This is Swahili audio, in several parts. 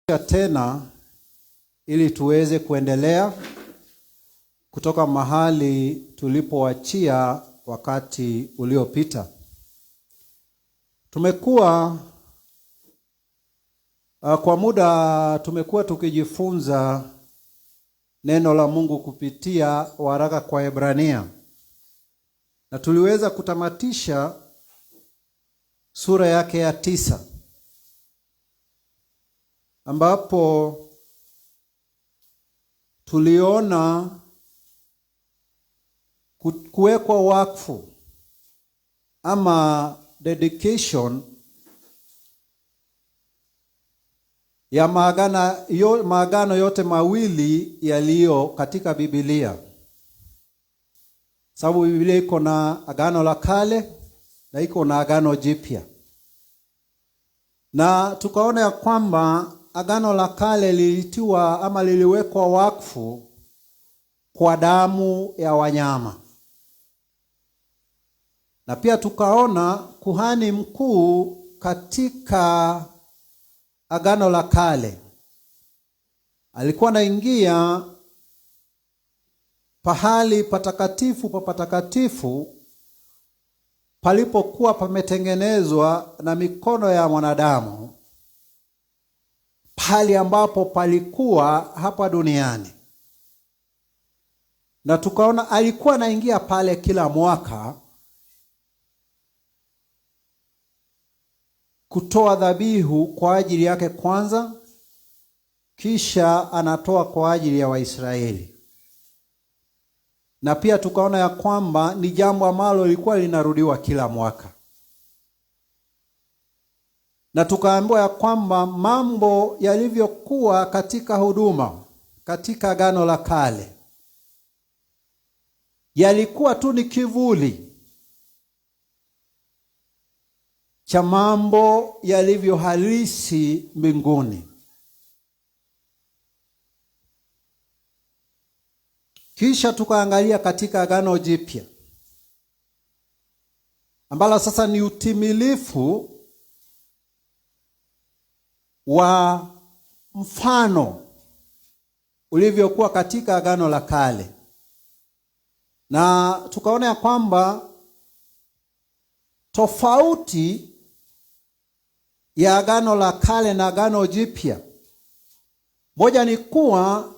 Tena ili tuweze kuendelea kutoka mahali tulipoachia wakati uliopita. Kwa muda tumekuwa tukijifunza neno la Mungu kupitia waraka kwa Hebrania. Na tuliweza kutamatisha sura yake ya 9. Ambapo tuliona kuwekwa wakfu ama dedication ya maagano yote mawili yaliyo katika Biblia. Sababu Biblia iko na agano la kale na iko na agano jipya. Na tukaona ya kwamba agano la kale lilitiwa ama liliwekwa wakfu kwa damu ya wanyama. Na pia tukaona kuhani mkuu katika agano la kale alikuwa anaingia pahali patakatifu pa patakatifu palipokuwa pametengenezwa na mikono ya mwanadamu, pahali ambapo palikuwa hapa duniani. Na tukaona alikuwa anaingia pale kila mwaka kutoa dhabihu kwa ajili yake kwanza, kisha anatoa kwa ajili ya Waisraeli. Na pia tukaona ya kwamba ni jambo ambalo lilikuwa linarudiwa kila mwaka. Na tukaambiwa ya kwamba mambo yalivyokuwa katika huduma katika agano la kale yalikuwa tu ni kivuli cha mambo yalivyo halisi mbinguni. Kisha tukaangalia katika agano jipya ambalo sasa ni utimilifu wa mfano ulivyokuwa katika agano la kale. Na tukaona ya kwamba tofauti ya agano la kale na agano jipya, moja ni kuwa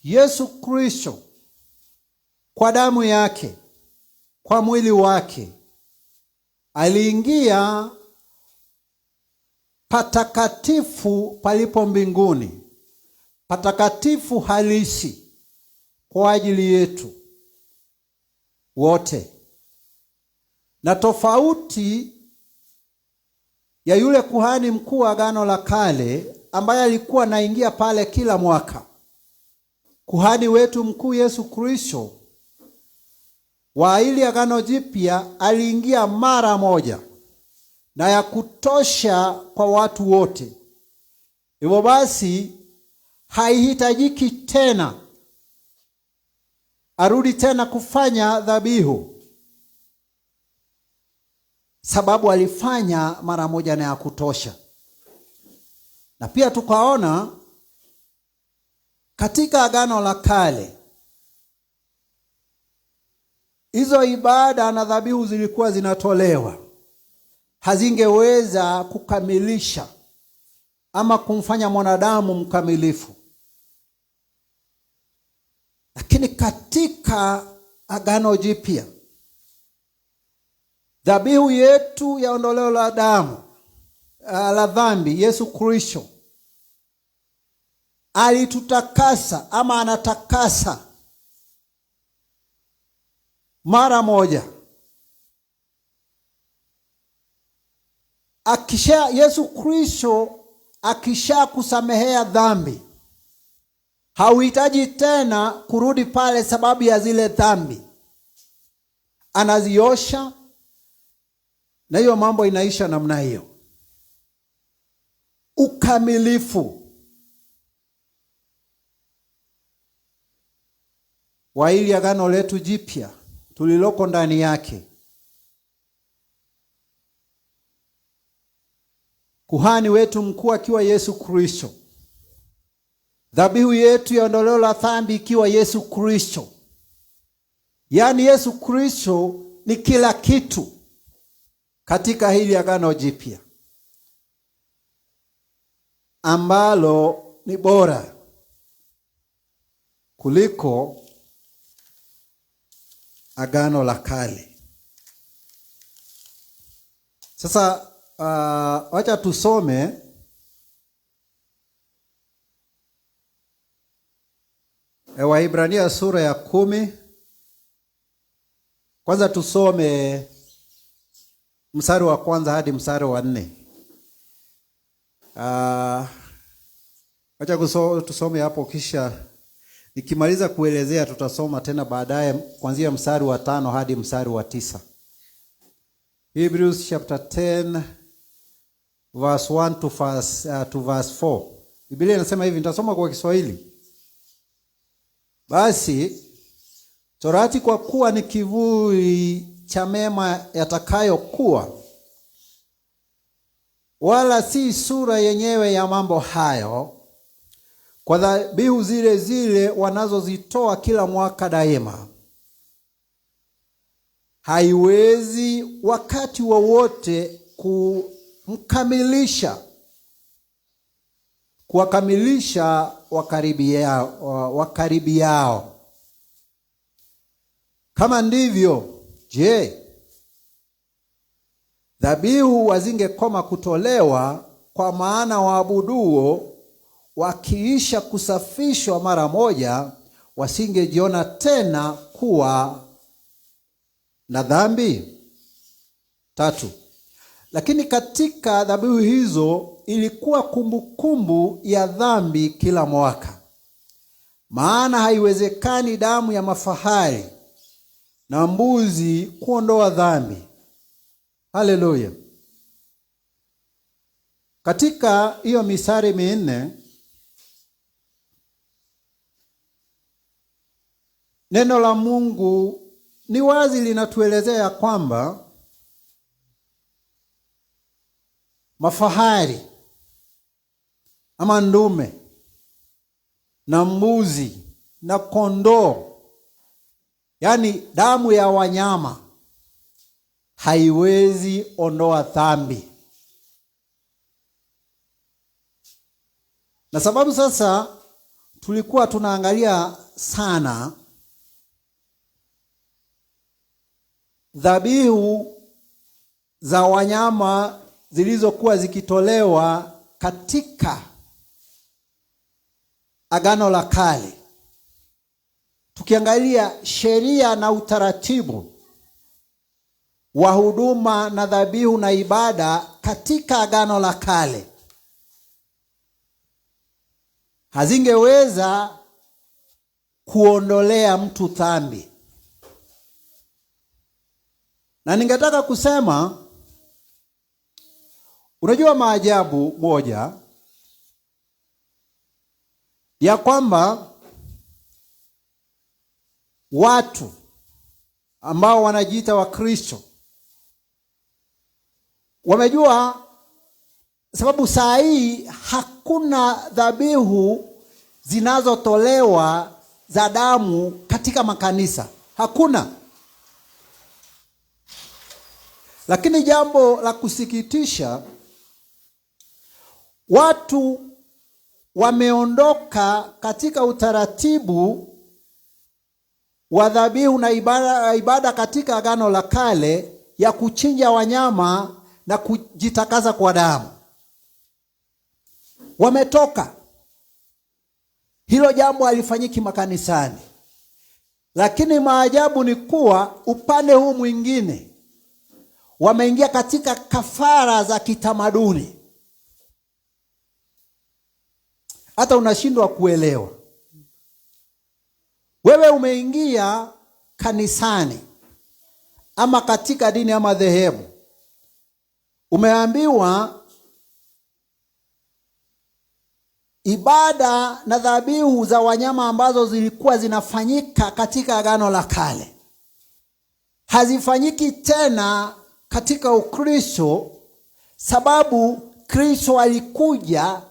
Yesu Kristo kwa damu yake, kwa mwili wake, aliingia patakatifu palipo mbinguni, patakatifu halisi kwa ajili yetu wote. Na tofauti ya yule kuhani mkuu wa agano la kale ambaye alikuwa anaingia pale kila mwaka, kuhani wetu mkuu Yesu Kristo wa ili agano jipya aliingia mara moja na ya kutosha kwa watu wote. Hivyo basi haihitajiki tena arudi tena kufanya dhabihu, sababu alifanya mara moja na ya kutosha. Na pia tukaona katika agano la kale hizo ibada na dhabihu zilikuwa zinatolewa, hazingeweza kukamilisha ama kumfanya mwanadamu mkamilifu. Lakini katika agano jipya, dhabihu yetu ya ondoleo la damu la dhambi, Yesu Kristo alitutakasa ama anatakasa mara moja. Yesu Kristo akisha kusamehea dhambi, hauhitaji tena kurudi pale sababu ya zile dhambi. Anaziosha na hiyo mambo inaisha namna hiyo. Ukamilifu wa ili agano letu jipya tuliloko ndani yake. Kuhani wetu mkuu akiwa Yesu Kristo Dhabihu yetu ya ondoleo la dhambi ikiwa Yesu Kristo. Yaani Yesu Kristo ni kila kitu katika hili agano jipya, ambalo ni bora kuliko agano la kale. Sasa wacha tusome Waebrania sura ya 10. Kwanza tusome mstari wa kwanza hadi mstari wa 4. Wacha tusome hapo, kisha nikimaliza kuelezea tutasoma tena baadaye kuanzia mstari wa 5 hadi mstari wa 9. Hebrews chapter 10 verse 1 to verse 4. Biblia inasema hivi, nitasoma kwa Kiswahili. Basi Torati kwa kuwa ni kivuli cha mema yatakayokuwa, wala si sura yenyewe ya mambo hayo, kwa dhabihu zile zile wanazozitoa kila mwaka daima, haiwezi wakati wowote kuwakamilisha wakaribiao. Kama ndivyo, je, dhabihu wazingekoma kutolewa? Kwa maana waabuduo wakiisha kusafishwa mara moja, wasingejiona tena kuwa na dhambi. 3. Lakini katika dhabihu hizo ilikuwa kumbukumbu ya dhambi kila mwaka. Maana haiwezekani damu ya mafahali na mbuzi kuondoa dhambi. Haleluya. Katika hiyo misari 4, neno la Mungu ni wazi linatuelezea kwamba mafahali ama ndume na mbuzi na kondoo, yaani damu ya wanyama, haiwezi ondoa dhambi. Na sababu sasa tulikuwa tunaangalia sana dhabihu za wanyama zilizokuwa zikitolewa katika agano la kale, tukiangalia sheria na utaratibu wa huduma na dhabihu na ibada katika agano la kale, hazingeweza kuondolea mtu dhambi. Na ningetaka kusema, unajua maajabu moja ya kwamba watu ambao wanajiita Wakristo wamejua, sababu saa hii hakuna dhabihu zinazotolewa za damu katika makanisa. Hakuna. Lakini jambo la kusikitisha, watu wameondoka katika utaratibu wa dhabihu na ibada katika agano la kale ya kuchinja wanyama na kujitakaza kwa damu. Wametoka. Hilo jambo halifanyiki makanisani. Lakini maajabu ni kuwa upande huu mwingine wameingia katika kafara za kitamaduni. Hata unashindwa kuelewa. Wewe umeingia kanisani ama katika dini ama dhehebu, umeambiwa ibada na dhabihu za wanyama ambazo zilikuwa zinafanyika katika agano la kale hazifanyiki tena katika Ukristo, sababu Kristo alikuja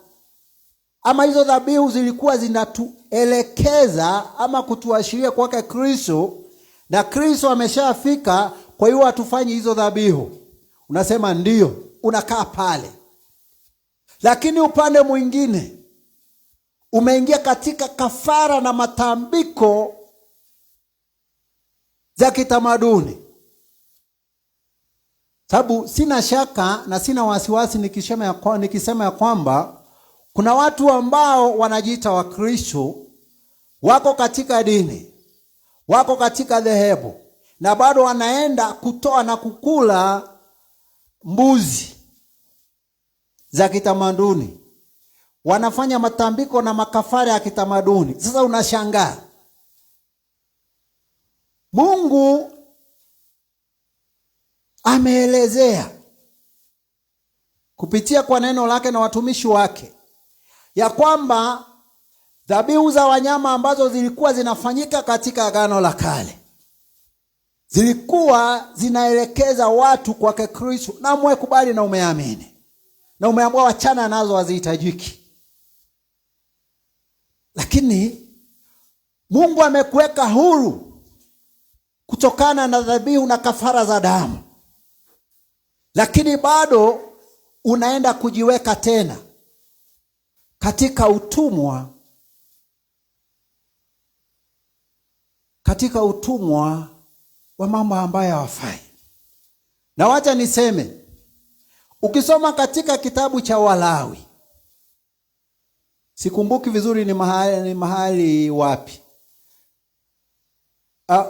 ama hizo dhabihu zilikuwa zinatuelekeza ama kutuashiria kwake Kristo, na Kristo ameshafika, kwa hiyo hatufanyi hizo dhabihu. Unasema ndio, unakaa pale. Lakini upande mwingine umeingia katika kafara na matambiko za kitamaduni. Sababu sina shaka na sina wasiwasi nikisema ya kwamba kuna watu ambao wanajiita Wakristo, wako katika dini, wako katika dhehebu, na bado wanaenda kutoa na kukula mbuzi za kitamaduni. Wanafanya matambiko na makafara ya kitamaduni. Sasa unashangaa, Mungu ameelezea kupitia kwa neno lake na watumishi wake ya kwamba dhabihu za wanyama ambazo zilikuwa zinafanyika katika Agano la Kale zilikuwa zinaelekeza watu kwake Kristo, na umekubali na umeamini na umeamua wachana nazo, hazihitajiki. Lakini Mungu amekuweka huru kutokana na dhabihu na kafara za damu, lakini bado unaenda kujiweka tena katika utumwa wa mambo ambayo hawafai. Na wacha niseme, ukisoma katika kitabu cha Walawi, sikumbuki vizuri ni mahali wapi,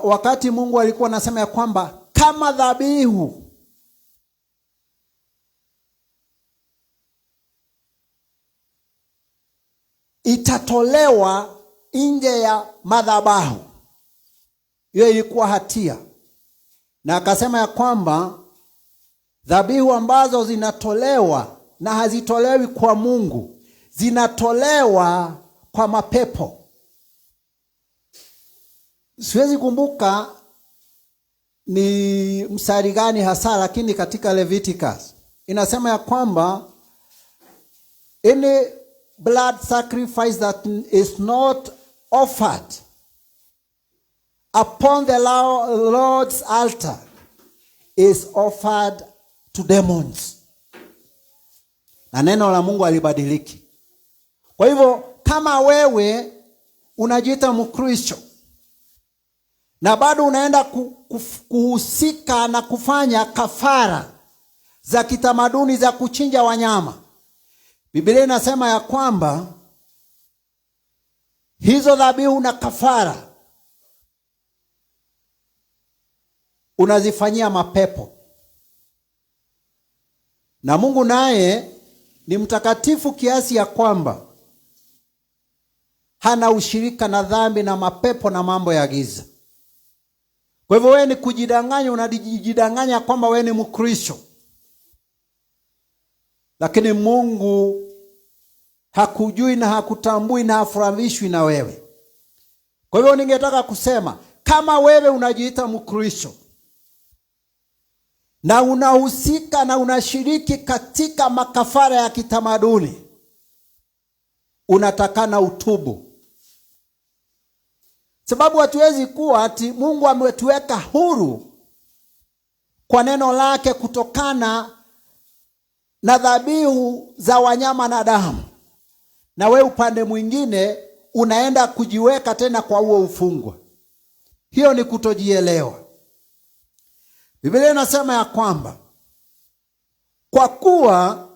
wakati Mungu alikuwa anasema ya kwamba kama dhabihu itatolewa nje ya madhabahu, hiyo ilikuwa hatia. Na akasema ya kwamba dhabihu ambazo zinatolewa na hazitolewi kwa Mungu, zinatolewa kwa mapepo. Siwezi kumbuka ni mstari gani hasa, lakini katika Leviticus inasema ya kwamba any blood sacrifice that is not offered upon the Lord's altar is offered to demons. Na neno la Mungu halibadiliki. Kwa hivyo kama wewe unajiita Mkristo na bado unaenda kuhusika na kufanya kafara za kitamaduni za kuchinja wanyama, Biblia inasema ya kwamba hizo dhabihu na kafara unazifanyia mapepo. Na Mungu naye ni mtakatifu kiasi ya kwamba hana ushirika na dhambi na mapepo na mambo ya giza. Kwa hivyo wewe ni kujidanganya, unajidanganya kwamba wewe ni Mkristo, lakini Mungu hakujui na hakutambui na hafurahishwi na wewe. Kwa hivyo ningetaka kusema, kama wewe unajiita Mkristo na unahusika na unashiriki katika makafara ya kitamaduni, unatakana utubu. Sababu hatuwezi kuwa ati Mungu ametuweka huru kwa neno lake kutokana na dhabihu za wanyama na damu, na we upande mwingine unaenda kujiweka tena kwa huo ufungwa. Hiyo ni kutojielewa. Biblia inasema ya kwamba kwa kuwa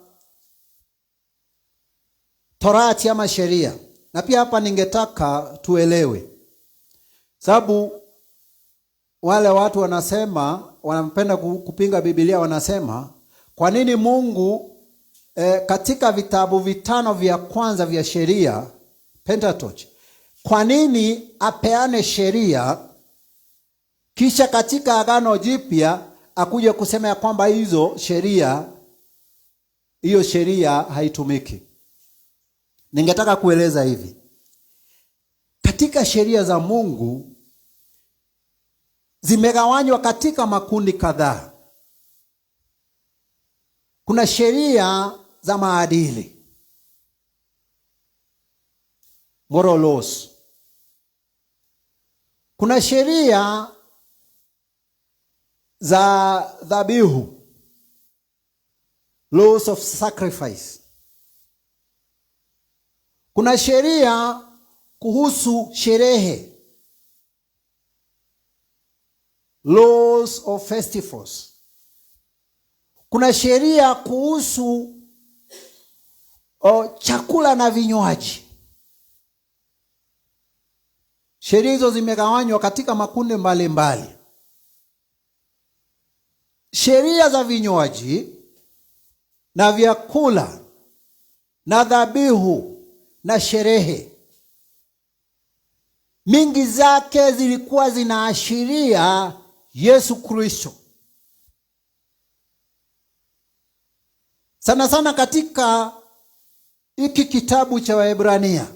Torati ama sheria, na pia hapa ningetaka tuelewe, sababu wale watu wanapenda kupinga Biblia, wanasema kwa nini Mungu katika vitabu 5 vya kwanza vya sheria, Pentateuch, kwa nini apeane sheria kisha katika Agano Jipya akuje kusema ya kwamba hiyo sheria haitumiki? Ningetaka kueleza hivi. Katika sheria za Mungu zimegawanywa katika makundi kadhaa. Kuna sheria za maadili, moral laws. Kuna sheria za dhabihu, laws of sacrifice. Kuna sheria kuhusu sherehe, laws of festivals. Kuna sheria kuhusu chakula na vinywaji. Sheria hizo zimegawanywa katika makundi mbalimbali. Sheria za vinywaji na vyakula na dhabihu na sherehe, mingi zake zilikuwa zinaashiria Yesu Kristo. Sana sana katika hiki kitabu cha Waebrania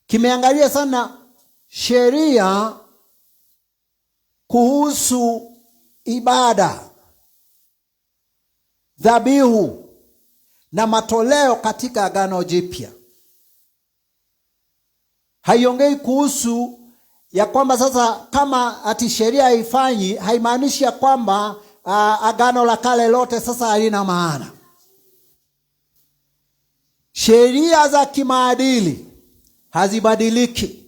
kimeangalia sana sheria kuhusu ibada, dhabihu na matoleo katika Agano Jipya. Haiongei kuhusu ya kwamba sasa kama ati sheria haifanyi, haimaanishi ya kwamba Agano la Kale lote sasa halina maana. Sheria za kimaadili hazibadiliki.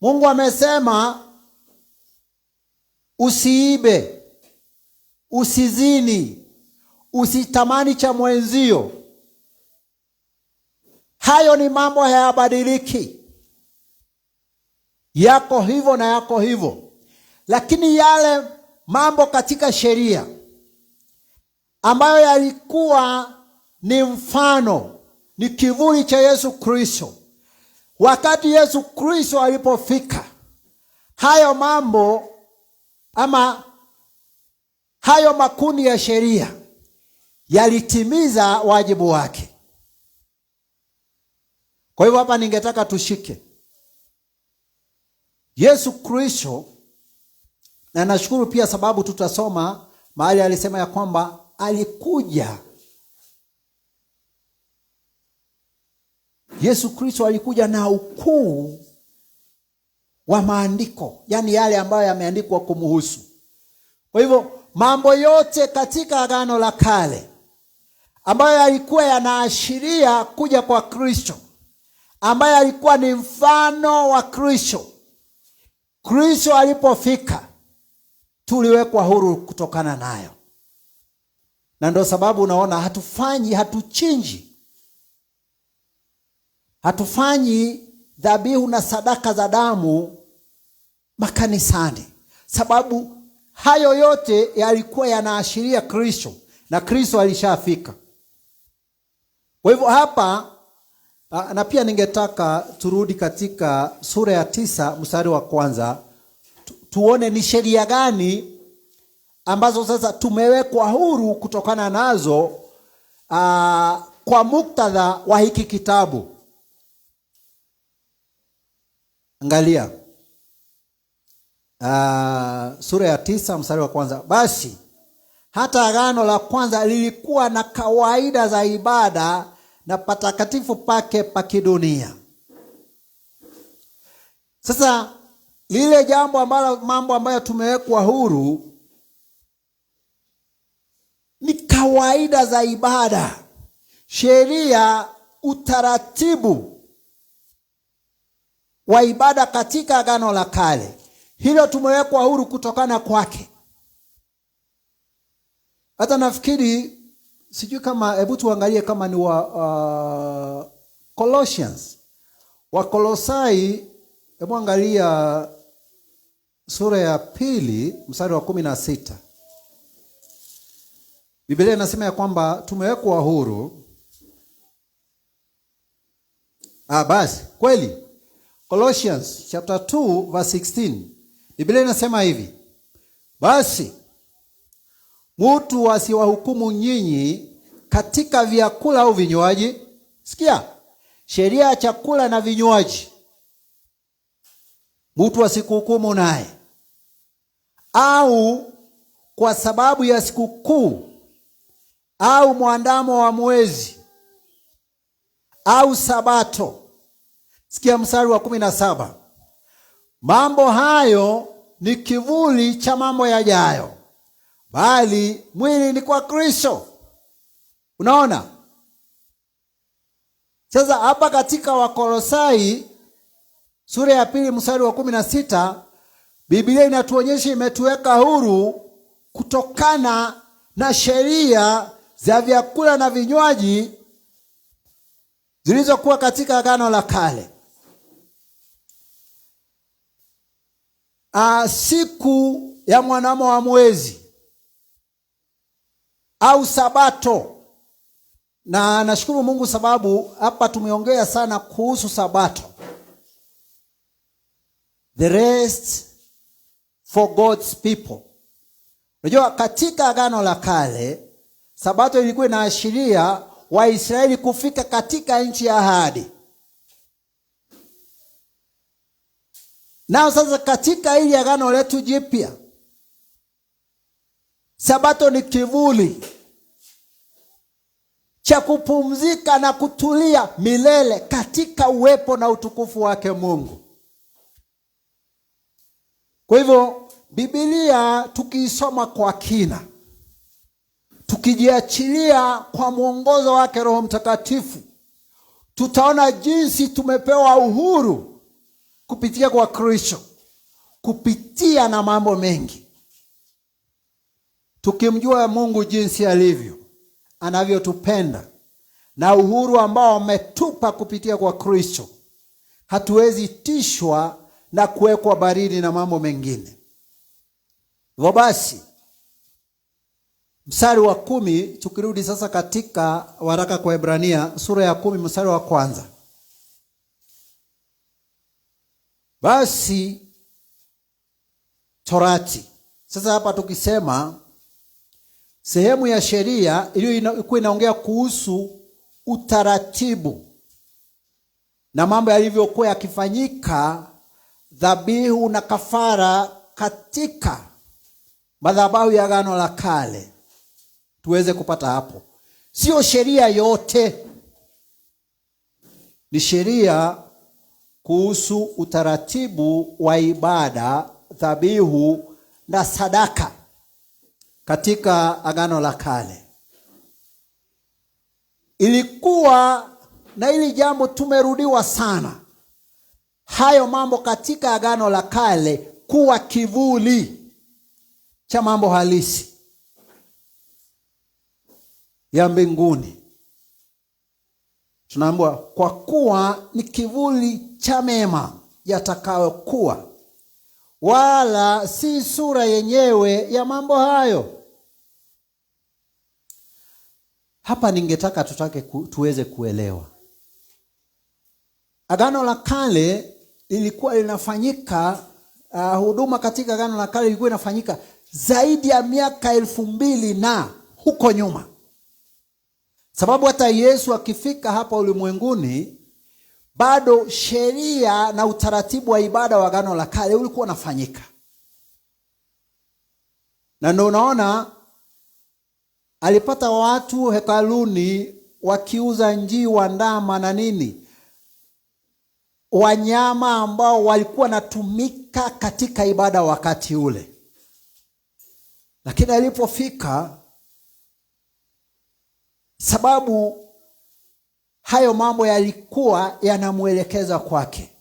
Mungu amesema usiibe, usizini, usitamani cha mwenzio. Hayo ni mambo hayabadiliki. Yako hivyo na yako hivyo. Lakini yale mambo katika sheria ambayo yalikuwa ni mfano, ni kivuli cha Yesu Kristo, wakati Yesu Kristo alipofika, hayo mambo ama hayo makundi ya sheria yalitimiza wajibu wake. Kwa hivyo hapa ningetaka tushike Yesu Kristo, na nashukuru pia sababu tutasoma mahali alisema ya kwamba alikuja. Yesu Kristo alikuja na ukuu wa maandiko, yani yale ambayo yameandikwa kumhusu. Kwa hivyo mambo yote katika Agano la Kale ambayo yalikuwa yanaashiria kuja kwa Kristo, ambaye alikuwa ni mfano wa Kristo, Kristo alipofika tuliwekwa huru kutokana nayo. Na ndio sababu unaona hatufanyi dhabihu na sadaka za damu makanisani, sababu hayo yote yalikuwa yanaashiria Kristo, na Kristo alishafika. Kwa hivyo hapa, na pia ningetaka turudi katika sura ya 9 mstari wa 1, tuone ni sheria gani ambazo sasa tumewekwa huru kutokana nazo kwa muktadha wa hiki kitabu. Angalia sura ya 9 mstari wa 1. Basi hata Agano la kwanza lilikuwa na kawaida za ibada na patakatifu pake pa kidunia. Sasa lile mambo ambayo tumewekwa huru ni kawaida za ibada, sheria, utaratibu wa ibada katika Agano la Kale. Hilo tumewekwa huru kutokana kwake. Hata nafikiri, sijui kama, hebu tuangalie kama ni wa Colossians. Wa Kolosai, hebu angalia sura ya 2 mstari wa 16. Biblia inasema ya kwamba tumewekwa huru. Basi kweli Colossians chapter 2 verse 16. Biblia inasema hivi: basi mtu asiwahukumu nyinyi katika vyakula au vinywaji. Sikia, sheria ya chakula na vinywaji, mtu asikuhukumu naye, au kwa sababu ya sikukuu au mwandamo wa mwezi au Sabato. Sikia mstari wa 17. Mambo hayo ni kivuli cha mambo yajayo, bali mwili ni kwa Kristo. Unaona? Sasa hapa katika Wakolosai sura ya 2 mstari wa 16, Biblia inatuonyesha imetuweka huru kutokana na sheria za vyakula na vinywaji zilizokuwa katika Agano la Kale. Siku ya mwanamo wa mwezi au Sabato. Na nashukuru Mungu sababu hapa tumeongea sana kuhusu Sabato. The rest for God's people. Unajua katika Agano la Kale, Sabato ilikuwa inaashiria Waisraeli kufika katika nchi ya ahadi. Nao sasa katika hili Agano letu Jipya, Sabato ni kivuli cha kupumzika na kutulia milele katika uwepo na utukufu wake Mungu. Kwa hivyo Biblia tukiisoma kwa kina, tukijiachilia kwa mwongozo wake Roho Mtakatifu, tutaona jinsi tumepewa uhuru kupitia kwa Kristo, kupitia na mambo mengi. Tukimjua Mungu jinsi alivyo, anavyotupenda, na uhuru ambao ametupa kupitia kwa Kristo, hatuwezi tishwa na kuwekwa baridi na mambo mengine. Hivyo basi, mstari wa 10, tukirudi sasa katika waraka kwa Hebrania sura ya 10 mstari wa 1. Basi Torati. Sasa hapa tukisema sehemu ya sheria ilikuwa inaongea kuhusu utaratibu na mambo yalivyokuwa yakifanyika, dhabihu na kafara katika madhabahu ya Agano la Kale. Tuweze kupata hapo. Sio sheria yote. Ni sheria kuhusu utaratibu wa ibada, dhabihu na sadaka katika Agano la Kale. Ilikuwa na hili jambo tumerudiwa sana, hayo mambo katika Agano la Kale kuwa kivuli cha mambo halisi ya mbinguni. Tunaambiwa kwa kuwa ni kivuli cha mema yatakayokuwa, wala si sura yenyewe ya mambo hayo. Hapa ningetaka tuweze kuelewa. Agano la Kale lilikuwa linafanyika, huduma katika Agano la Kale ilikuwa inafanyika zaidi ya miaka 2000 na huko nyuma. Sababu hata Yesu akifika hapa ulimwenguni, bado sheria na utaratibu wa ibada wa Agano la Kale ulikuwa unafanyika. Na ndio unaona alipata watu hekaluni wakiuza njiwa, ndama na nini, wanyama ambao walikuwa natumika katika ibada wakati ule. Lakini alipofika, sababu hayo mambo yalikuwa yanamuelekeza kwake,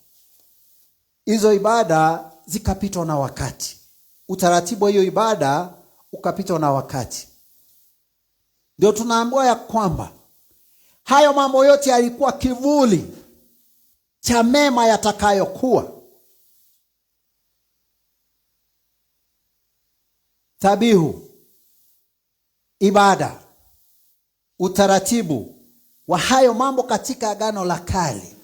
hizo ibada zikapitwa na wakati. Utaratibu hiyo ibada ukapitwa na wakati. Ndio tunaambiwa ya kwamba hayo mambo yote yalikuwa kivuli cha mema yatakayokuwa. Dhabihu, ibada, utaratibu wa hayo mambo katika Agano la Kale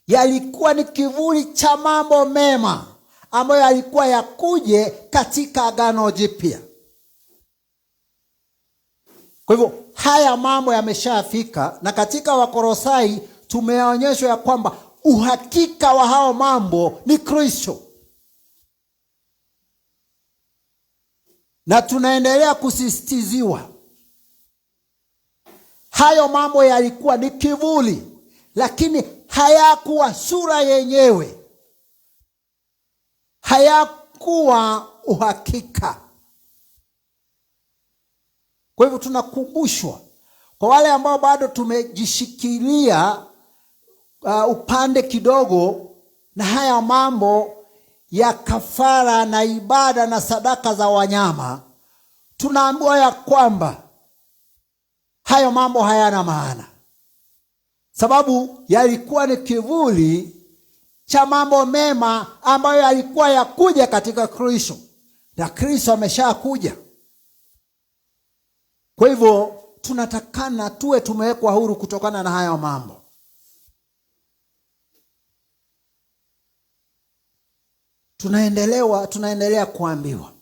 yalikuwa ni kivuli cha mambo mema ambayo yalikuwa yakuje katika Agano Jipya. Kwa hivyo haya mambo yameshafika, na katika Wakolosai tumeonyeshwa ya kwamba uhakika wa hao mambo ni Kristo. Na tunaendelea kusisitiziwa hayo mambo yalikuwa ni kivuli lakini hayakuwa sura yenyewe, hayakuwa uhakika. Kwa hivyo tunakumbushwa, kwa wale ambao bado tumejishikilia upande kidogo na haya mambo ya kafara na ibada na sadaka za wanyama, tunaambiwa ya kwamba hayo mambo hayana maana, sababu yalikuwa ni kivuli cha mambo mema ambayo yalikuwa yakuja katika Kristo, na Kristo ameshakuja. Kwa hivyo tunatakana tuwe tumewekwa huru kutokana na hayo mambo. Tunaendelea kuambiwa,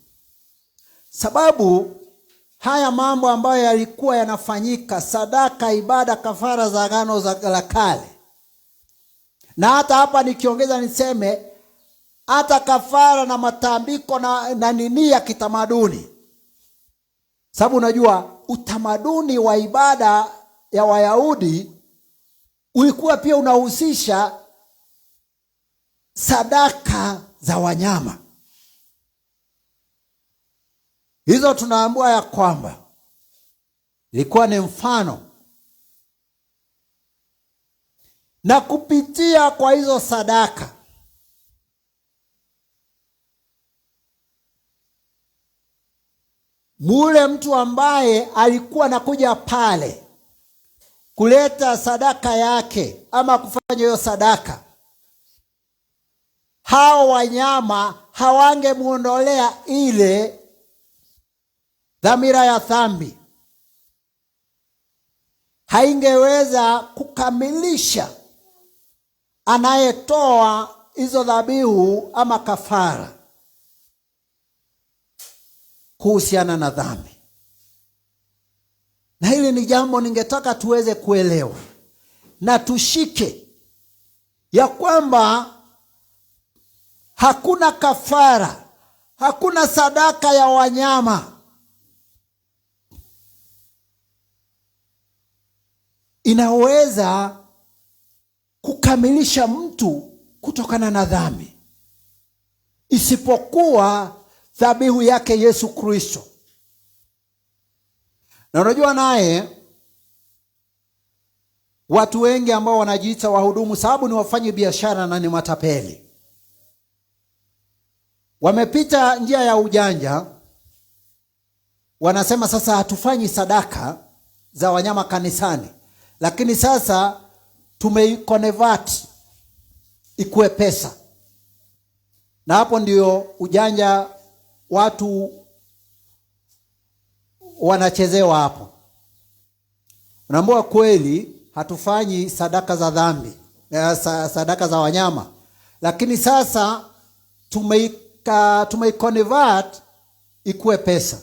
sababu haya mambo ambayo yalikuwa yanafanyika, sadaka, ibada, kafara za agano la kale, na hata hapa nikiongeza niseme hata kafara na matambiko na nini ya kitamaduni, sababu unajua utamaduni wa ibada ya Wayahudi ulikuwa pia unahusisha sadaka za wanyama. Hizo tunaambiwa ya kwamba ilikuwa ni mfano, na kupitia kwa hizo sadaka mule mtu ambaye alikuwa anakuja pale kuleta sadaka yake ama kufanya hiyo sadaka, hao wanyama hawangemuondolea ile dhamira ya dhambi, haingeweza kukamilisha anayetoa hizo dhabihu ama kafara kuhusiana na dhambi. Na hili ni jambo ningetaka tuweze kuelewa na tushike, ya kwamba hakuna kafara, hakuna sadaka ya wanyama inaweza kukamilisha mtu kutokana na dhambi, isipokuwa dhabihu yake Yesu Kristo. Na unajua naye watu wengi ambao wanajiita wahudumu, sababu ni wafanyi biashara na ni matapeli, wamepita njia ya ujanja. Wanasema sasa hatufanyi sadaka za wanyama kanisani, lakini sasa tumeiconvert ikuwe pesa. Na hapo ndio ujanja watu wanachezewa hapo. Unaambiwa kweli hatufanyi sadaka za dhambi, sadaka za wanyama, lakini sasa tumeiconvert ikuwe pesa.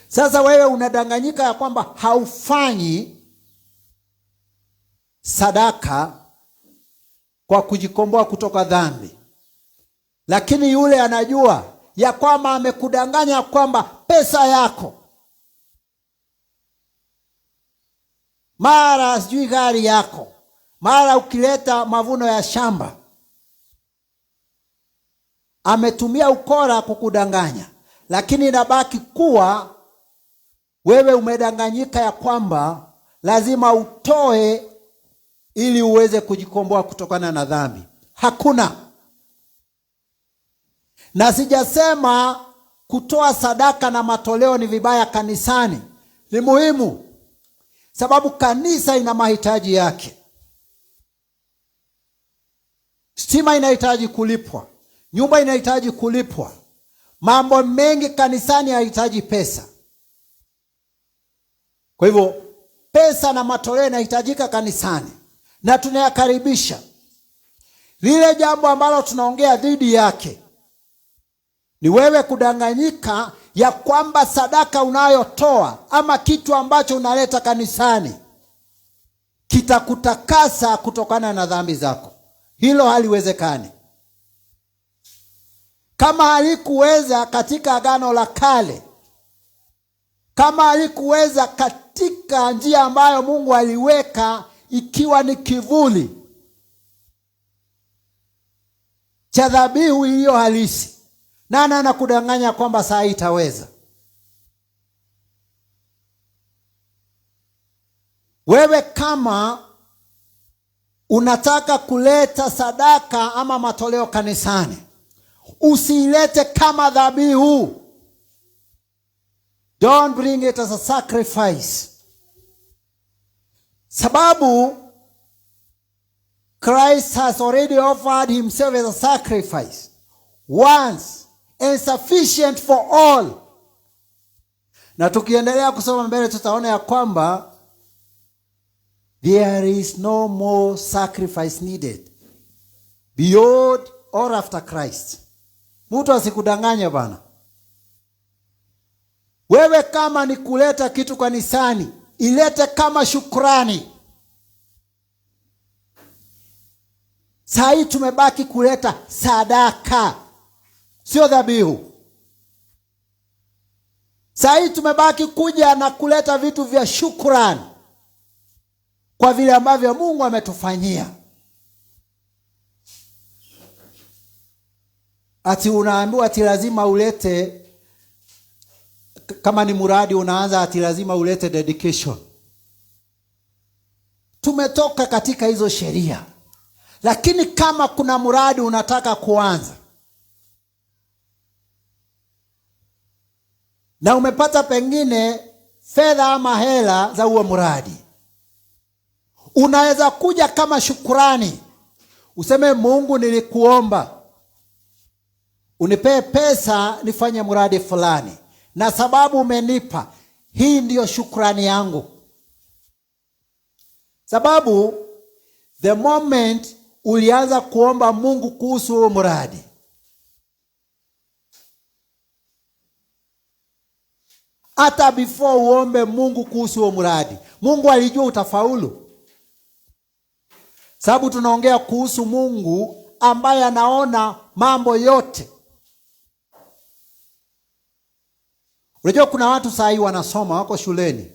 Sasa wewe unadanganyika ya kwamba haufanyi sadaka kwa kujikomboa kutoka dhambi, lakini yule anajua ya kwamba amekudanganya kwamba pesa yako, mara sijui gari yako, mara ukileta mavuno ya shamba, ametumia ukora kukudanganya. Lakini inabaki kuwa wewe umedanganyika ya kwamba lazima utoe ili uweze kujikomboa kutokana na dhambi. Hakuna. Na sijasema kutoa sadaka na matoleo ni vibaya kanisani. Ni muhimu, sababu kanisa ina mahitaji yake. Stima inahitaji kulipwa, nyumba inahitaji kulipwa, mambo mengi kanisani yanahitaji pesa. Kwa hivyo pesa na matoleo inahitajika kanisani, na tunayakaribisha. Lile jambo ambalo tunaongea dhidi yake ni wewe kudanganyika ya kwamba sadaka unayotoa ama kitu ambacho unaleta kanisani kitakutakasa kutokana na dhambi zako. Hilo haliwezekani. Kama halikuweza katika agano la kale, kama halikuweza katika njia ambayo Mungu aliweka ikiwa ni kivuli cha dhabihu iliyo halisi. Nani anakudanganya kwamba saa hii itaweza? Wewe kama unataka kuleta sadaka ama matoleo kanisani, usiilete kama dhabihu. Don't bring it as a sacrifice. Sababu Christ has already offered himself as a sacrifice once and sufficient for all. Na tukiendelea kusoma mbele tutaona ya kwamba there is no more sacrifice needed beyond or after Christ. Mtu asikudanganye bana. Wewe kama ni kuleta kitu kanisani, ilete kama shukrani. Saa hii tumebaki kuleta sadaka, sio dhabihu. Saa hii tumebaki kuja na kuleta vitu vya shukrani kwa vile ambavyo Mungu ametufanyia. Ati unaambiwa ati lazima ulete, kama ni muradi unaanza ati lazima ulete dedication. Tumetoka katika hizo sheria. Lakini kama kuna muradi unataka kuanza na umepata pengine fedha ama hela za huo muradi, unaweza kuja kama shukrani. Useme, Mungu nilikuomba unipee pesa nifanye muradi fulani, na sababu umenipa, hii ndiyo shukrani yangu. Sababu the moment ulianza kuomba Mungu kuhusu huo muradi, hata before uombe Mungu kuhusu huo muradi, Mungu alijua utafaulu. Sababu tunaongea kuhusu Mungu ambaye anaona mambo yote. Unajua kuna watu saa hii wanasoma, wako shuleni,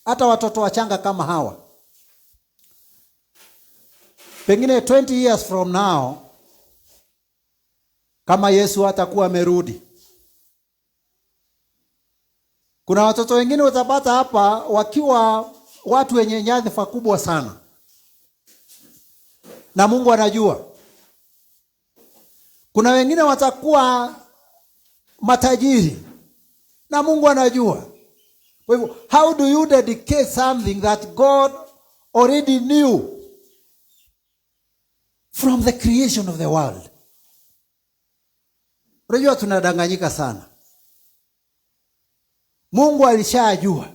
hata watoto wachanga kama hawa. Pengine 20 years from now, kama Yesu atakuwa amerudi, kuna watoto wengine utapata hapa wakiwa watu wenye nyadhifa kubwa sana, na Mungu anajua. Kuna wengine watakuwa matajiri, na Mungu anajua. Kwa hivyo, how do you dedicate something that God already knew from the creation of the world? Unajua tunadanganyika sana. Mungu alishajua.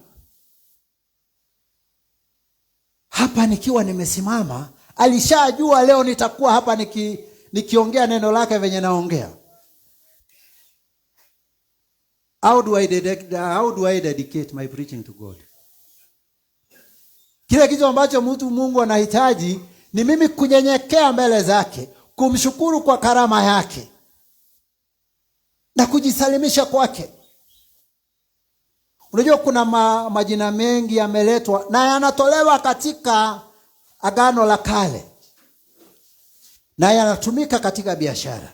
Hapa nikiwa nimesimama, alishajua leo nitakuwa hapa nikiongea neno lake venye naongea. How do I dedicate my preaching to God? Kile kitu ambacho Mungu anahitaji ni mimi kunyenyekea mbele zake, kumshukuru kwa karama yake na kujisalimisha kwake. Unajua kuna majina mengi yameletwa na yanatolewa katika Agano la Kale, na yanatumika katika biashara.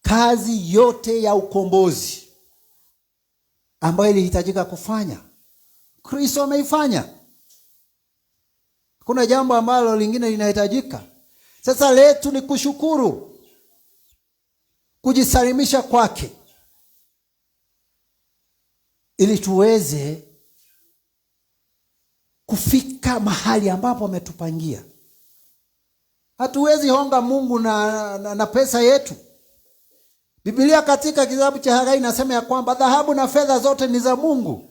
Kazi yote ya ukombozi ambayo ilihitajika kufanya, Kristo ameifanya. Kuna jambo ambalo lingine linahitajika. Sasa letu ni kushukuru, kujisalimisha kwake, ili tuweze kufika mahali ambapo ametupangia. Hatuwezi honga Mungu na pesa yetu. Biblia katika kitabu cha Hagai inasema ya kwamba dhahabu na fedha zote ni za Mungu.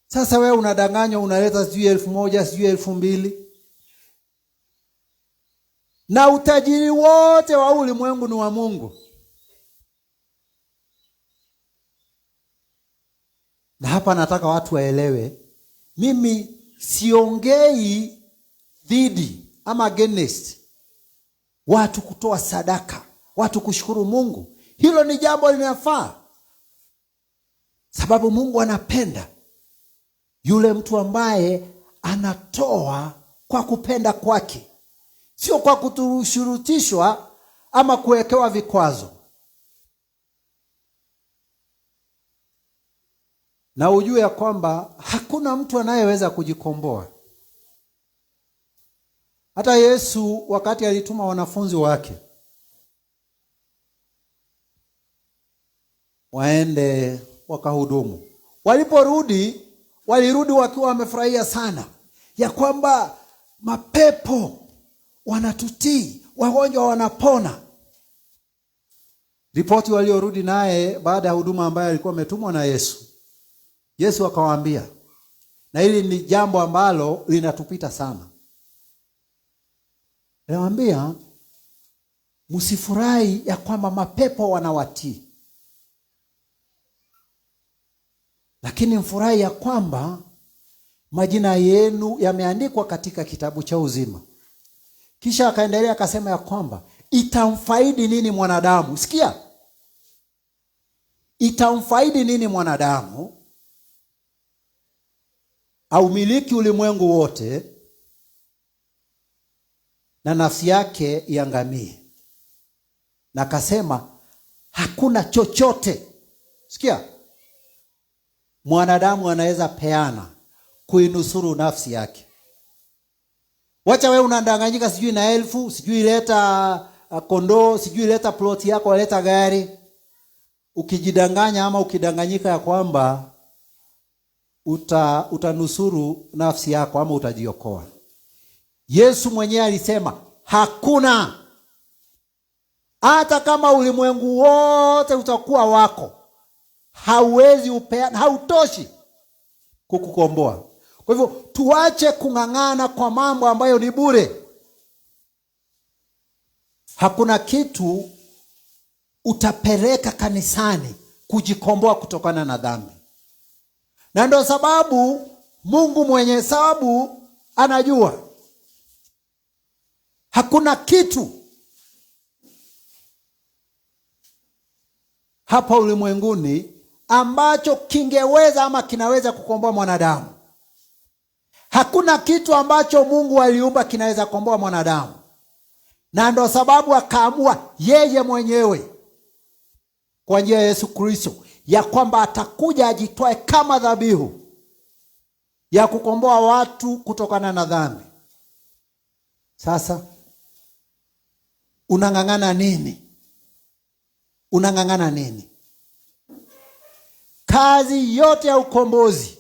Sasa wewe unadanganywa, unaleta sijui 1,000, sijui 2,000. Na utajiri wote wa ulimwengu ni wa Mungu. Na hapa nataka watu waelewe, mimi siongei dhidi ama against watu kutoa sadaka, watu kushukuru Mungu. Hilo ni jambo linafaa, sababu Mungu anapenda. Yule mtu ambaye anatoa kwa kupenda kwake, sio kwa kutushurutishwa ama kuwekewa vikwazo. Na ujue ya kwamba hakuna mtu anayeweza kujikomboa. Hata Yesu wakati alituma wanafunzi wake waende wakahudumu, walirudi wakiwa wamefurahia sana ya kwamba mapepo wanatutii, wagonjwa wanapona. Ripoti waliorudi naye baada ya huduma ambayo alikuwa ametumwa na Yesu akawaambia, na hili ni jambo ambalo linatupita sana. Aliwaambia, msifurahi ya kwamba mapepo wanawatii, lakini mfurahi ya kwamba majina yenu yameandikwa katika kitabu cha uzima. Kisha akaendelea akasema ya kwamba itamfaidi nini mwanadamu? Sikia. Itamfaidi nini mwanadamu au miliki ulimwengu wote na nafsi yake iangamie? Na akasema hakuna chochote, sikia, mwanadamu anaweza peana kuinusuru nafsi yake. Wacha wewe unadanganyika, sijui na 1000, sijui leta kondoo, sijui leta ploti yako, leta gari. Ukijidanganya ama ukidanganyika ya kwamba utanusuru nafsi yako ama utajiokoa. Yesu mwenyewe alisema hakuna. Hata kama ulimwengu wote utakuwa wako, hauwezi upeana, hautoshi kukukomboa. Kwa hivyo tuache kung'ang'ana kwa mambo ambayo ni bure. Hakuna kitu utapeleka kanisani kujikomboa kutokana na dhambi. Na ndio sababu Mungu mwenye sababu anajua hakuna kitu hapa ulimwenguni ambacho kingeweza ama kinaweza kukomboa mwanadamu. Hakuna kitu ambacho Mungu aliumba kinaweza kukomboa mwanadamu. Na ndio sababu akaamua yeye mwenyewe kwa njia ya Yesu Kristo ya kwamba atakuja ajitoe kama dhabihu ya kukomboa watu kutokana na dhambi. Sasa unang'ang'ana nini? Unang'ang'ana nini? Kazi yote ya ukombozi,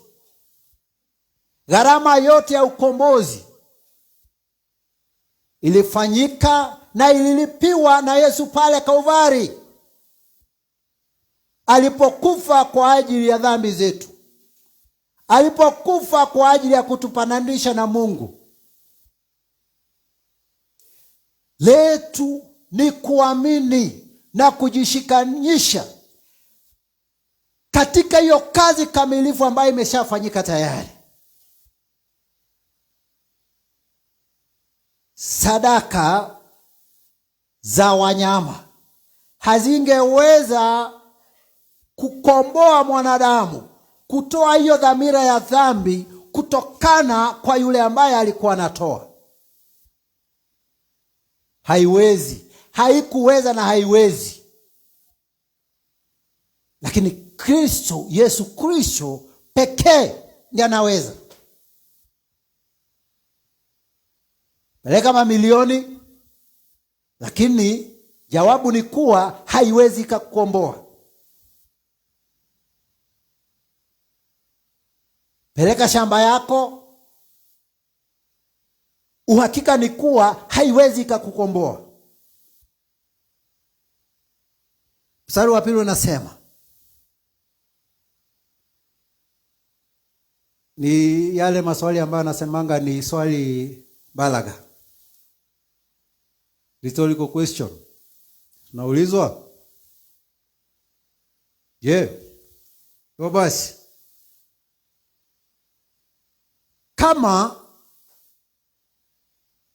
gharama yote ya ukombozi ilifanyika na ililipiwa na Yesu pale Kalvari alipokufa kwa ajili ya dhambi zetu, alipokufa kwa ajili ya kutupatanisha na Mungu. Letu ni kuamini na kujishikanisha katika hiyo kazi kamilifu ambayo imeshafanyika tayari. Sadaka za wanyama hazingeweza kukomboa mwanadamu, kutoa hiyo dhamira ya dhambi kutokana kwa yule ambaye alikuwa anatoa. Haiwezi, haikuweza na haiwezi. Lakini Kristo, Yesu Kristo pekee ndiye anaweza. Peleka mamilioni, lakini jawabu ni kuwa haiwezi kukomboa. Peleka shamba yako, uhakika ni kuwa haiwezi kukukomboa. Mstari wa 2 unasema, ni yale maswali ambayo nasemanga ni swali balagha, rhetorical question. Naulizwa, hivyo basi kama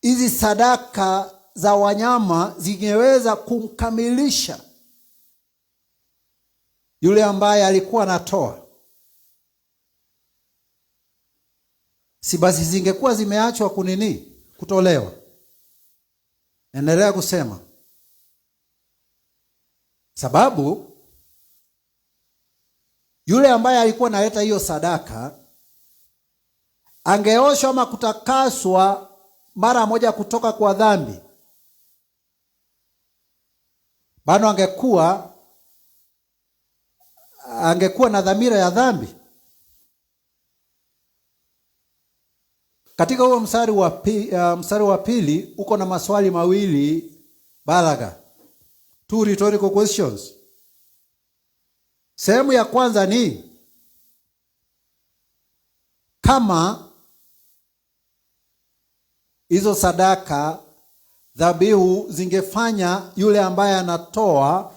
hizi sadaka za wanyama zingeweza kumkamilisha yule ambaye alikuwa anatoa, si basi zingekuwa zimeachwa kunini? Kutolewa. Endelea kusema. Sababu yule ambaye alikuwa analeta hiyo sadaka angeoshwa ama kutakaswa mara moja kutoka kwa dhambi, bado angekuwa na dhamira ya dhambi. Katika huo mstari wa pili uko na maswali mawili balagha, two rhetorical questions. Sehemu ya kwanza ni kama hizo sadaka, dhabihu zingefanya yule ambaye anatoa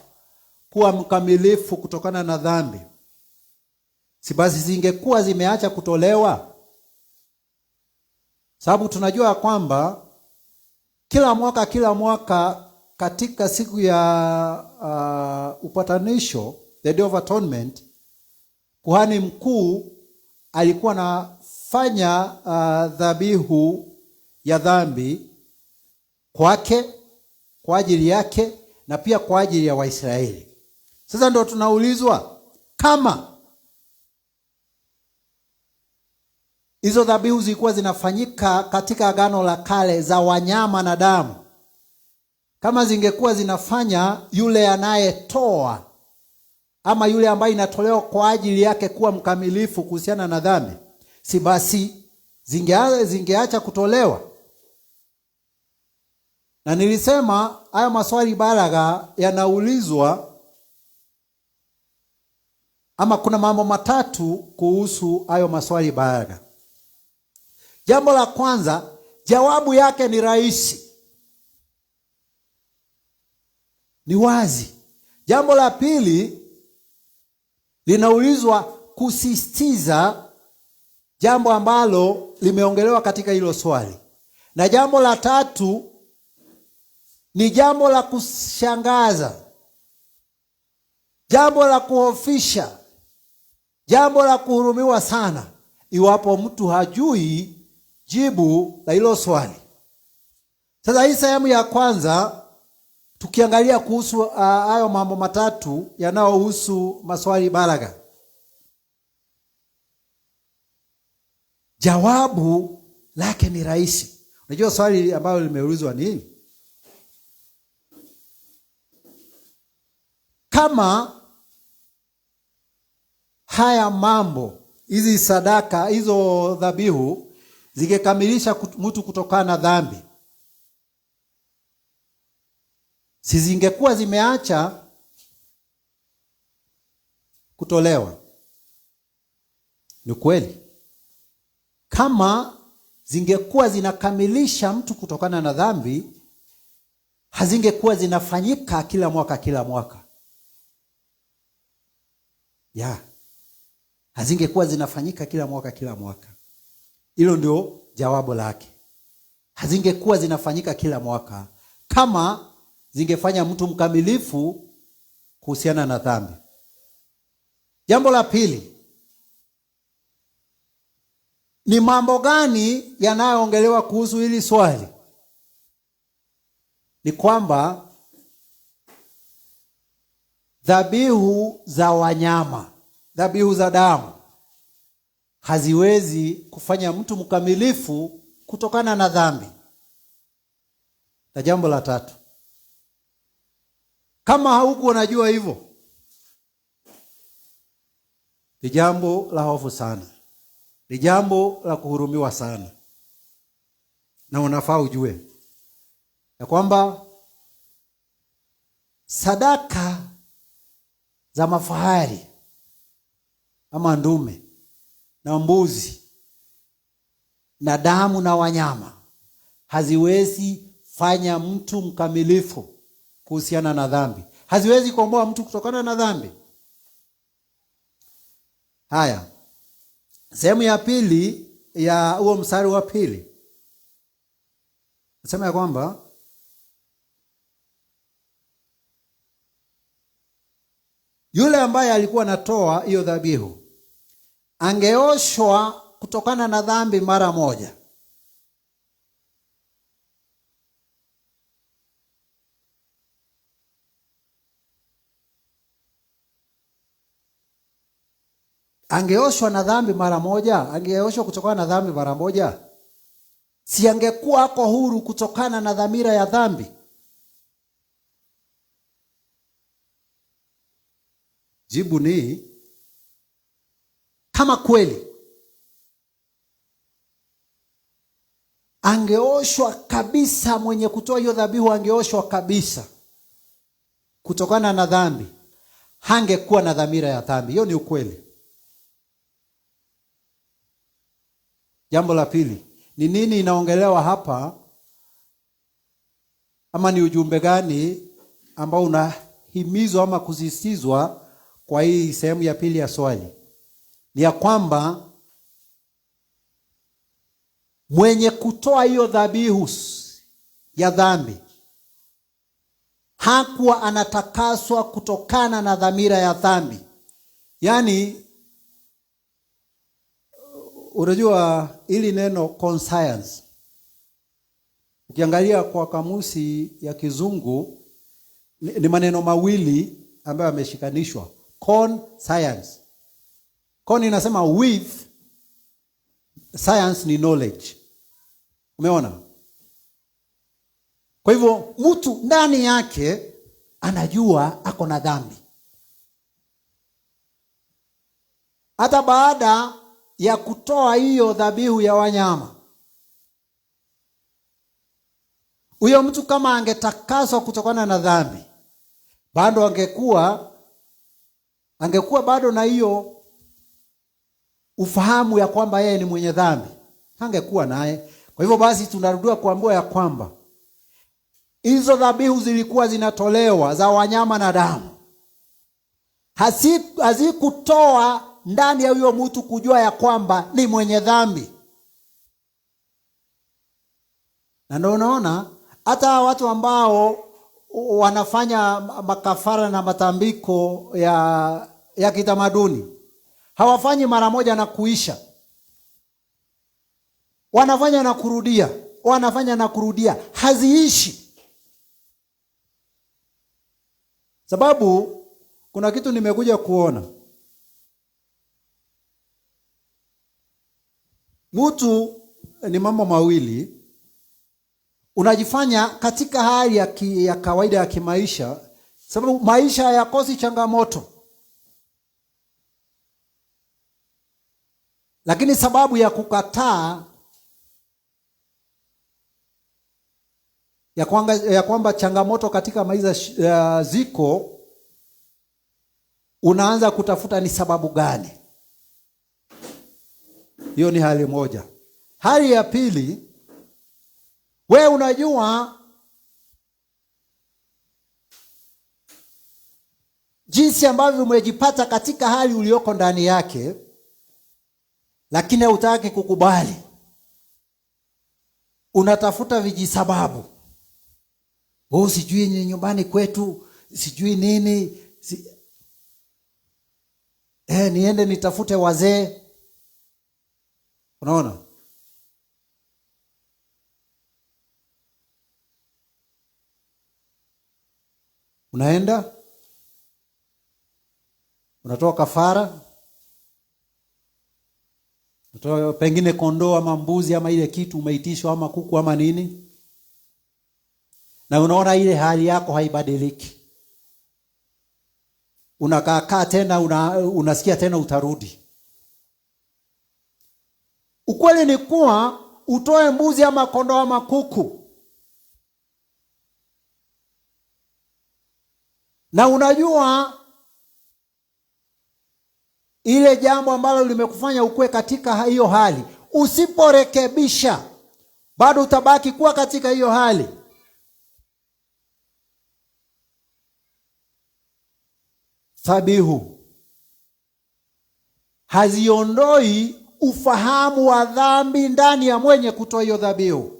kuwa mkamilifu kutokana na dhambi, si basi zingekuwa zimeacha kutolewa? Sababu tunajua kwamba kila mwaka katika siku ya upatanisho, the Day of Atonement, kuhani mkuu alikuwa anafanya dhabihu ya dhambi kwake, kwa ajili yake na pia kwa ajili ya Waisraeli. Sasa ndio tunaulizwa kama hizo dhabihu zilikuwa zinafanyika katika Agano la Kale za wanyama na damu, kama zingekuwa zinafanya yule anayetoa ama yule ambaye inatolewa kwa ajili yake kuwa mkamilifu kuhusiana na dhambi, si basi zingeacha kutolewa? Na nilisema haya maswali balagha yanaulizwa, ama kuna mambo matatu kuhusu hayo maswali balagha. Jambo la kwanza, jawabu yake ni rahisi, ni wazi. Jambo la pili linaulizwa kusisitiza jambo ambalo limeongelewa katika hilo swali, na jambo la tatu ni jambo la kushangaza, jambo la kuhofisha, jambo la kuhurumiwa sana, iwapo mtu hajui jibu la hilo swali. Sasa hii sehemu ya kwanza tukiangalia kuhusu hayo mambo matatu yanayohusu maswali balagha, jawabu lake ni rahisi. Unajua swali ambalo limeulizwa ni kama haya mambo, hizi sadaka, hizo dhabihu zingekamilisha mtu kutokana na dhambi, si zingekuwa zimeacha kutolewa? Ni kweli, kama zingekuwa zinakamilisha mtu kutokana na dhambi, hazingekuwa zinafanyika kila mwaka. Hazingekuwa zinafanyika kila mwaka. Hilo ndio jawabu lake. Hazingekuwa zinafanyika kila mwaka kama zingefanya mtu mkamilifu kuhusiana na dhambi. Jambo la pili, ni mambo gani yanayoongelewa kuhusu hili swali? Ni kwamba dhabihu za wanyama, dhabihu za damu haziwezi kufanya mtu mkamilifu kutokana na dhambi. Na jambo la tatu, kama hauko unajua hivyo, ni jambo la hofu sana, ni jambo la kuhurumiwa sana, na unafaa ujue ya kwamba sadaka za mafahari ama ndume na mbuzi na damu na wanyama haziwezi fanya mtu mkamilifu kuhusiana na dhambi. Haziwezi kuomboa mtu kutokana na dhambi. Haya, sehemu ya pili ya huo mstari wa pili nasema ya kwamba yule ambaye alikuwa anatoa hiyo dhabihu angeoshwa kutokana na dhambi mara moja. Angeoshwa na dhambi mara moja, angeoshwa kutokana na dhambi mara moja, si angekuwa ako huru kutokana na dhamira ya dhambi? Jibu ni kama kweli angeoshwa kabisa, mwenye kutoa hiyo dhabihu angeoshwa kabisa kutokana na dhambi, hangekuwa na dhamira ya dhambi. Hiyo ni ukweli. Jambo la pili, ni nini inaongelewa hapa, ama ni ujumbe gani ambao unahimizwa ama kusisitizwa kwa hii sehemu ya pili ya swali? Ni ya kwamba mwenye kutoa hiyo dhabihu ya dhambi hakuwa anatakaswa kutokana na dhamira ya dhambi. Yaani, unajua ili neno conscience, ukiangalia kwa kamusi ya Kizungu ni maneno mawili ambayo yameshikanishwa. Conscience. Con inasema with, science ni knowledge. Umeona? Kwa hivyo mtu ndani yake anajua ako na dhambi. Hata baada ya kutoa hiyo dhabihu ya wanyama, huyo mtu kama angetakaswa kutokana na dhambi, bado angekuwa bado na hiyo ufahamu ya kwamba yeye ni mwenye dhambi, hangekuwa naye. Kwa hivyo basi tunarudia kuambiwa ya kwamba hizo dhabihu zilikuwa zinatolewa za wanyama na damu, hazikutoa ndani ya huyo mtu kujua ya kwamba ni mwenye dhambi. Na ndio unaona hata watu ambao wanafanya makafara na matambiko ya kitamaduni hawafanyi mara moja na kuisha. Wanafanya na kurudia, wanafanya na kurudia, haziishi. Sababu kuna kitu nimekuja kuona. Mtu ni mambo mawili. Unajifanya katika hali ya kawaida ya kimaisha, sababu maisha hayakosi changamoto. Lakini sababu ya kukataa ya kwamba changamoto katika maisha ziko, unaanza kutafuta ni sababu gani. Hiyo ni hali moja. Hali ya pili, wewe unajua jinsi ambavyo umejipata katika hali ulioko ndani yake, lakini hutaki kukubali. Unatafuta vijisababu. Sijui ni nyumbani kwetu, sijui nini, niende nitafute wazee. Unaona? Unaenda, unatoa kafara, unatoa pengine kondoo ama mbuzi ama ile kitu umeitishwa ama kuku ama nini, na unaona ile hali yako haibadiliki. Unakaa tena, unasikia tena utarudi. Ukweli ni kuwa utoe mbuzi ama kondoo ama kuku, na unajua ile jambo ambalo limekufanya ukue katika hiyo hali, usiporekebisha bado utabaki kuwa katika hiyo hali. Dhabihu haziondoi ufahamu wa dhambi ndani ya mwenye kutoa hiyo dhabihu.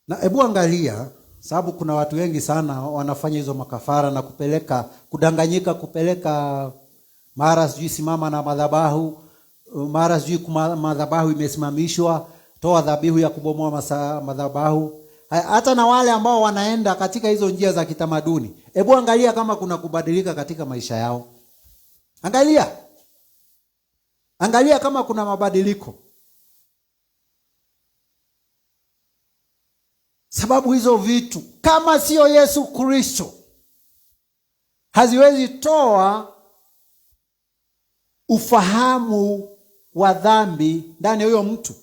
Na hebu angalia sababu kuna watu wengi sana wanafanya hizo makafara na kudanganyika kupeleka mara sijui simama na madhabahu, mara sijui madhabahu imesimamishwa, toa dhabihu ya kubomoa madhabahu. Hata na wale ambao wanaenda katika hizo njia za kitamaduni, hebu angalia kama kuna kubadilika katika maisha yao. Angalia kama kuna mabadiliko. Sababu hizo vitu kama sio Yesu Kristo haziwezi toa ufahamu wa dhambi ndani ya huyo mtu.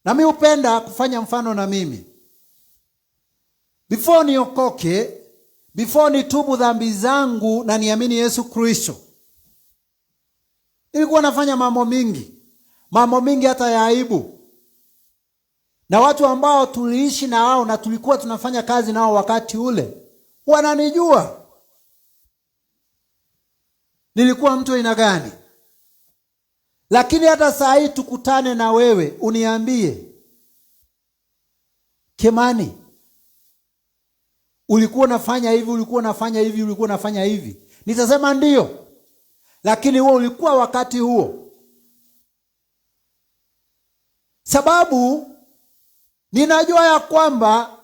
Na mimi hupenda kufanya mfano na mimi. Before niokoke, before nitubu dhambi zangu na niamini Yesu Kristo, nilikuwa nafanya mambo mingi hata ya aibu. Na watu ambao tuliishi na wao na tulikuwa tunafanya kazi nao wakati ule wananijua nilikuwa mtu aina gani. Lakini hata saa hii tukutane na wewe uniambie, Kimani, ulikuwa unafanya hivi, ulikuwa unafanya hivi, nitasema ndio. Lakini huo ulikuwa wakati huo. Sababu ninajua ya kwamba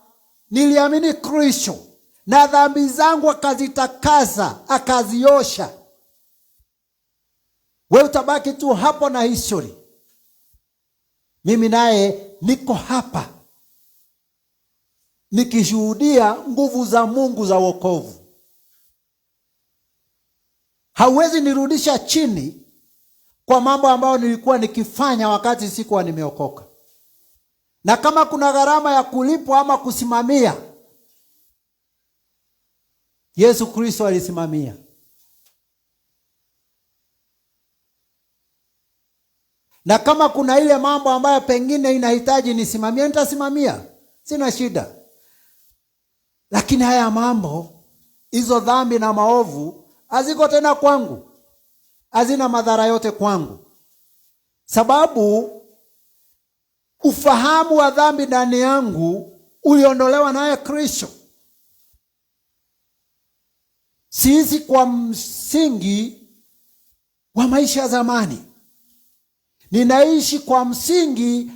niliamini Kristo na dhambi zangu akazitakasa, akaziosha. Wewe utabaki tu hapo na history. Mimi naye niko hapa nikishuhudia nguvu za Mungu za wokovu. Hauwezi nirudisha chini kwa mambo ambayo nilikuwa nikifanya wakati sikuwa nimeokoka. Na kama kuna gharama ya kulipwa ama kusimamia, Yesu Kristo alisimamia. Na kama kuna ile mambo ambayo pengine inahitaji nisimamia, nitasimamia. Sina shida. Lakini haya mambo, hizo dhambi na maovu, haziko tena kwangu. Hazina madhara yote kwangu. Sababu ufahamu wa dhambi ndani yangu uliondolewa naye Kristo. Sisi kwa msingi wa maisha ya zamani. Ninaishi kwa msingi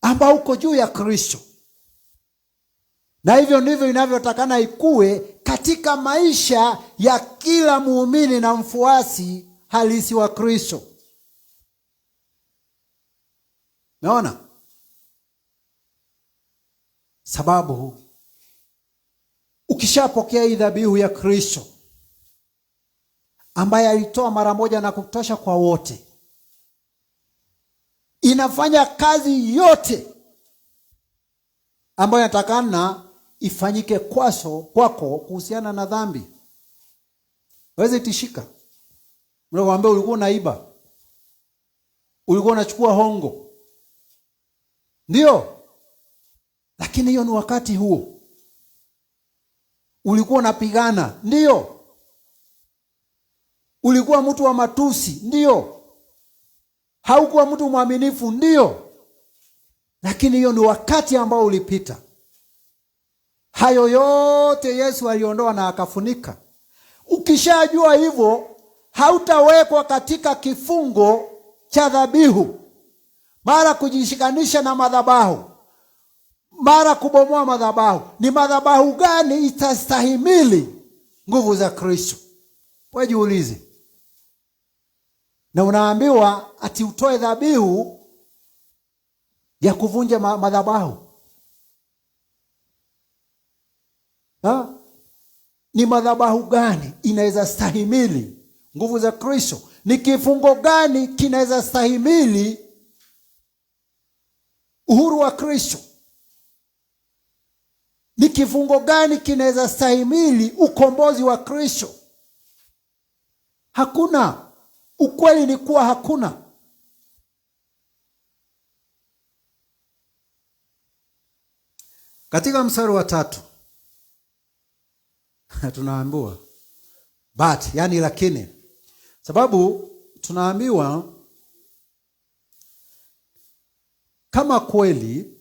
ambao uko juu ya Kristo. Na hivyo ndivyo inavyotakana ikue katika maisha ya kila muumini na mfuasi halisi wa Kristo. Umeona? Sababu ukishapokea hii dhabihu ya Kristo ambaye alitoa mara moja na kutosha kwa wote, inafanya kazi yote ambayo inatakana ifanyike kwako kuhusiana na dhambi. Waweze tishika. Mnakuambia ulikuwa unaiba, ulikuwa unachukua hongo, ndio, lakini hiyo ni wakati huo. Ulikuwa unapigana, ndio. Ulikuwa mtu wa matusi, ndio. Haukuwa mtu mwaminifu, ndio. Lakini hiyo ni wakati ambao ulipita. Hayo yote Yesu aliondoa na akafunika. Ukishajua hivyo, hautawekwa katika kifungo cha dhabihu, mara kujishikanisha na madhabahu, mara kubomoa madhabahu. Ni madhabahu gani itastahimili nguvu za Kristo? Wewe jiulize. Na unaambiwa ati utoe dhabihu ya kuvunja madhabahu. Ni madhabahu gani inaweza stahimili nguvu za Kristo? Ni kifungo gani kinaweza stahimili uhuru wa Kristo? Ni kifungo gani kinaweza stahimili ukombozi wa Kristo? Hakuna. Ukweli ni kuwa hakuna. Katika mstari wa 3 tunaambiwa but, yani lakini. Sababu tunaambiwa kama kweli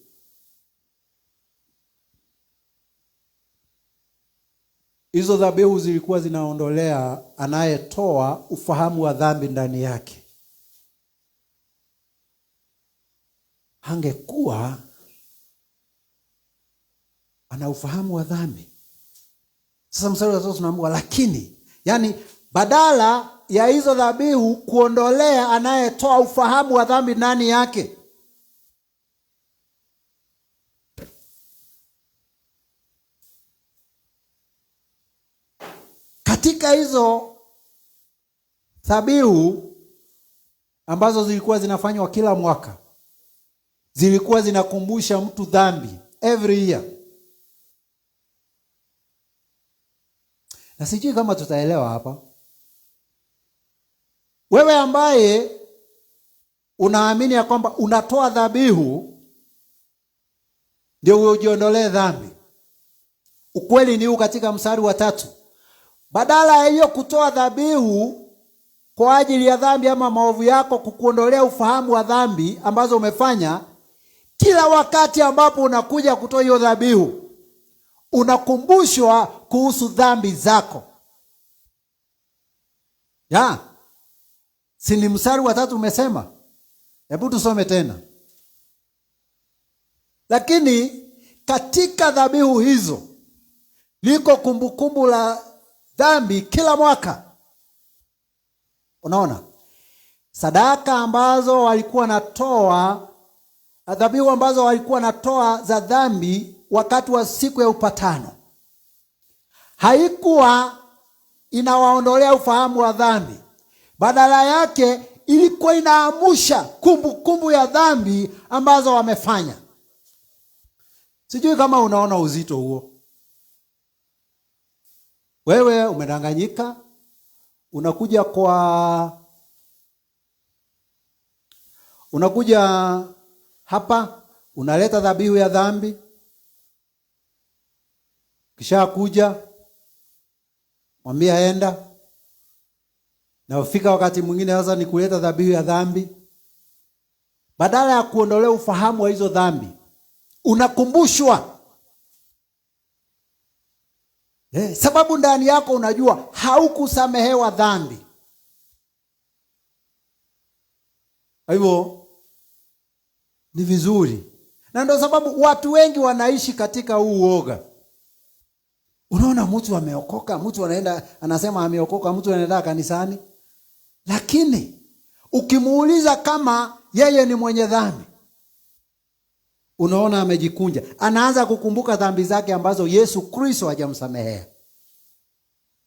hizo dhabihu zilikuwa zinaondolea anayetoa ufahamu wa dhambi ndani yake. Hangekuwa ana ufahamu wa dhambi. Sasa mstari wa 3 tunaambiwa lakini, yani badala ya hizo dhabihu kuondolea anayetoa ufahamu wa dhambi ndani yake, katika hizo dhabihu ambazo zilikuwa zinafanywa kila mwaka, zilikuwa zinakumbusha mtu dhambi every year. Na sijui kama tutaelewa hapa. Wewe ambaye unaamini ya kwamba unatoa dhabihu ndio ujiondolee dhambi, ukweli ni huu katika mstari wa 3. Badala ya hiyo kutoa dhabihu kwa ajili ya dhambi ama maovu yako, kukuondolea ufahamu wa dhambi ambazo umefanya, kila wakati ambapo unakuja kutoa hiyo dhabihu, unakumbushwa kuhusu dhambi zako. Si ni mstari wa 3 umesema? Hebu tusome tena. Lakini katika dhabihu hizo liko kumbukumbu la dhambi kila mwaka. Unaona? Sadaka ambazo walikuwa natoa, dhabihu ambazo walikuwa natoa za dhambi wakati wa siku ya upatano, haikuwa inawaondolea ufahamu wa dhambi. Badala yake ilikuwa inaamusha kumbukumbu ya dhambi ambazo wamefanya. Sijui kama unaona uzito huo. Wewe umedanganyika, unakuja hapa, unaleta dhabihu ya dhambi. Kisha kuja mwambie aenda, na ufika wakati mwingine sasa ni kuleta dhabihu ya dhambi. Badala ya kuondolea ufahamu wa hizo dhambi, unakumbushwa. Sababu ndani yako unajua haukusamehewa dhambi. Kwa hivyo ni vizuri. Na ndio sababu watu wengi wanaishi katika huu uoga. Unaona mtu ameokoka, mtu anaenda anasema ameokoka, mtu anaenda kanisani, lakini ukimuuliza kama yeye ni mwenye dhambi, unaona amejikunja. Anaanza kukumbuka dhambi zake ambazo Yesu Kristo hajamsamehea.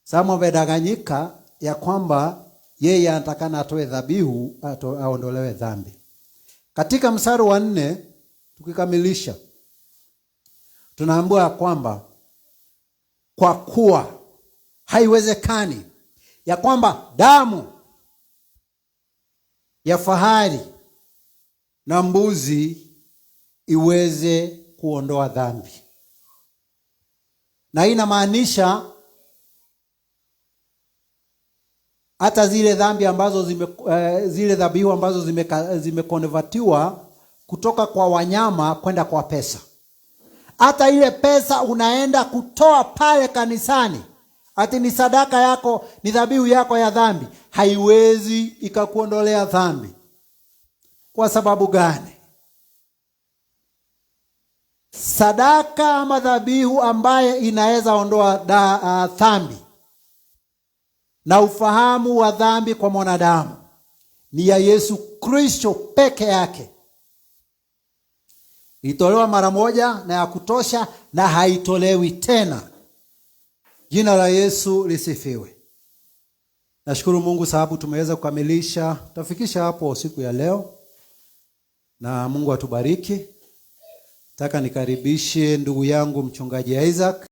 Sama amedanganyika ya kwamba yeye anatakana atoe dhabihu, aondolewe dhambi. Katika mstari wa 4 tukikamilisha, tunaambiwa kwamba kwa kuwa haiwezekani ya kwamba damu ya fahari na mbuzi iweze kuondoa dhambi. Na hii inamaanisha hata zile dhambi ambazo zile dhabihu ambazo zimekonvertiwa kutoka kwa wanyama kwenda kwa pesa. Hata ile pesa unaenda kutoa pale kanisani, ati ni sadaka yako, ni dhabihu yako ya dhambi, haiwezi ikakuondolea dhambi. Kwa sababu gani? Sadaka ama dhabihu ambaye inaweza ondoa dhambi na ufahamu wa dhambi kwa mwanadamu ni ya Yesu Kristo peke yake. Itolewa mara moja na ya kutosha, na haitolewi tena. Jina la Yesu lisifiwe. Nashukuru Mungu sababu tumeweza kukamilisha, tutafikisha hapo siku ya leo, na Mungu atubariki. Nataka nikaribishe ndugu yangu mchungaji Isaac